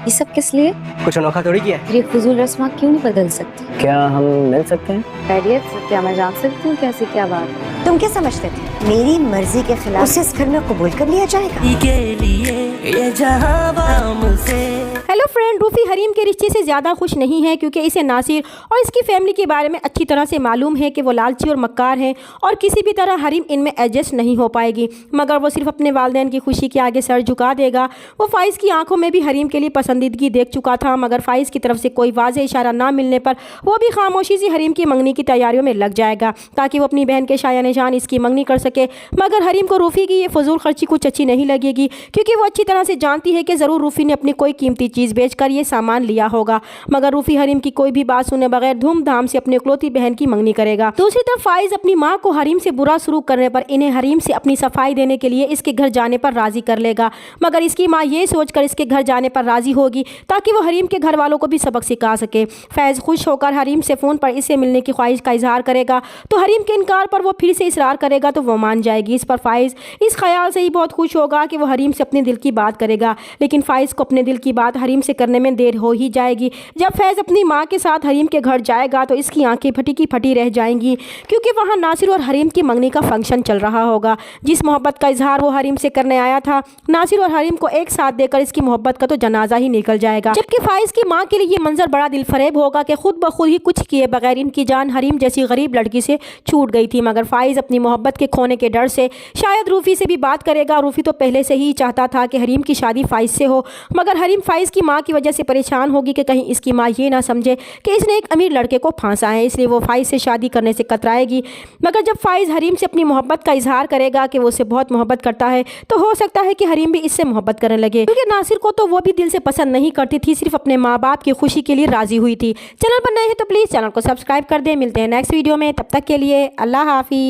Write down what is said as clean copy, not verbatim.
ये सब किस लिए? कुछ अनोखा थोड़ी किया है। ये फजूल रस्म क्यों नहीं बदल सकती? क्या हम मिल सकते हैं? खैरियत से? क्या मैं जान सकती हूँ कैसे क्या बात है? तुम क्या समझते थे मेरी मर्जी के खिलाफ उसे इस घर में कबूल कर लिया जाएगा? हेलो फ्रेंड, रूफी हरीम के रिश्ते से ज़्यादा खुश नहीं है क्योंकि इसे नासिर और इसकी फैमिली के बारे में अच्छी तरह से मालूम है कि वो लालची और मक्कार हैं और किसी भी तरह हरीम इनमें एडजस्ट नहीं हो पाएगी। मगर वो सिर्फ अपने वालिदैन की खुशी के आगे सर झुका देगा। वो फ़ाइज़ की आंखों में भी हरीम के लिए पसंदीदगी देख चुका था, मगर फ़ाइज़ की तरफ से कोई वाज़ेह इशारा ना मिलने पर वो भी खामोशी से हरीम की मंगनी की तैयारियों में लग जाएगा ताकि वो अपनी बहन के शाया निशान इसकी मंगनी कर सके। मगर हरीम को रूफ़ी की ये फजूल खर्ची कुछ अच्छी नहीं लगेगी क्योंकि वो अच्छी तरह से जानती है कि ज़रूर रूफ़ी ने अपनी कोई कीमती चीज़ बेचकर ये सामान लिया होगा। मगर रूफ़ी हरीम की कोई भी बात सुने बगैर धूमधाम से अपनी इकलौती बहन की मंगनी करेगा। दूसरी तरफ फ़ाइज़ अपनी माँ को हरीम से बुरा सलूक करने पर इन्हें हरीम से अपनी सफाई देने के लिए इसके घर जाने पर राज़ी कर लेगा। मगर इसकी माँ ये सोचकर इसके घर जाने पर राज़ी होगी ताकि वो हरीम के घर वालों को भी सबक सिखा सके। फैज़ खुश होकर हरीम से फ़ोन पर इससे मिलने की ख्वाहिश का इजहार करेगा तो हरीम के इनकार पर वो फिर से इसरार करेगा तो वो मान जाएगी। इस पर फ़ाइज़ इस ख्याल से ही बहुत खुश होगा कि वो हरीम से अपने दिल की बात करेगा, लेकिन फ़ाइज़ को अपने दिल की बात हरीम से करने में देर हो ही जाएगी। जब फैज़ अपनी माँ के साथ हरीम के घर जाएगा तो इसकी आंखें फटी की फटी रह जाएंगी क्योंकि वहाँ नासिर और हरीम की मंगनी का फंक्शन चल रहा होगा। जिस मोहब्बत का इजहार वो हरीम से करने आया था, नासिर और हरीम को एक साथ देकर इसकी मोहब्बत का तो जनाजा ही निकल जाएगा। जबकि फ़ाइज़ की माँ के लिए ये मंजर बड़ा दिल फरेब होगा कि खुद ब खुद ही कुछ किए बगैर इनकी जान हरीम जैसी गरीब लड़की से छूट गई थी। मगर फ़ाइज़ अपनी मोहब्बत के खोने के डर से शायद रूफ़ी से भी बात करेगा। रूफ़ी तो पहले से ही चाहता था कि हरीम की शादी फ़ाइज़ से हो, मगर हरीम फ़ाइज़ की माँ की वजह से परेशान होगी कि कहीं इसकी माँ ये ना समझे कि इसने एक अमीर लड़के को फांसा है, इसलिए वो फ़ाइज़ से शादी करने से कतराएगी। मगर जब फ़ाइज़ हरीम से अपनी मोहब्बत का इजहार करेगा कि वो उससे बहुत मोहब्बत करता है तो हो सकता है कि हरीम भी इससे मोहब्बत करने लगे, क्योंकि नासिर को तो वो भी दिल से पसंद नहीं करती थी, सिर्फ अपने माँ बाप की खुशी के लिए राज़ी हुई थी। चैनल पर नए हैं तो प्लीज़ चैनल को सब्सक्राइब कर दें। मिलते हैं नेक्स्ट वीडियो में, तब तक के लिए अल्लाह हाफ़िज़।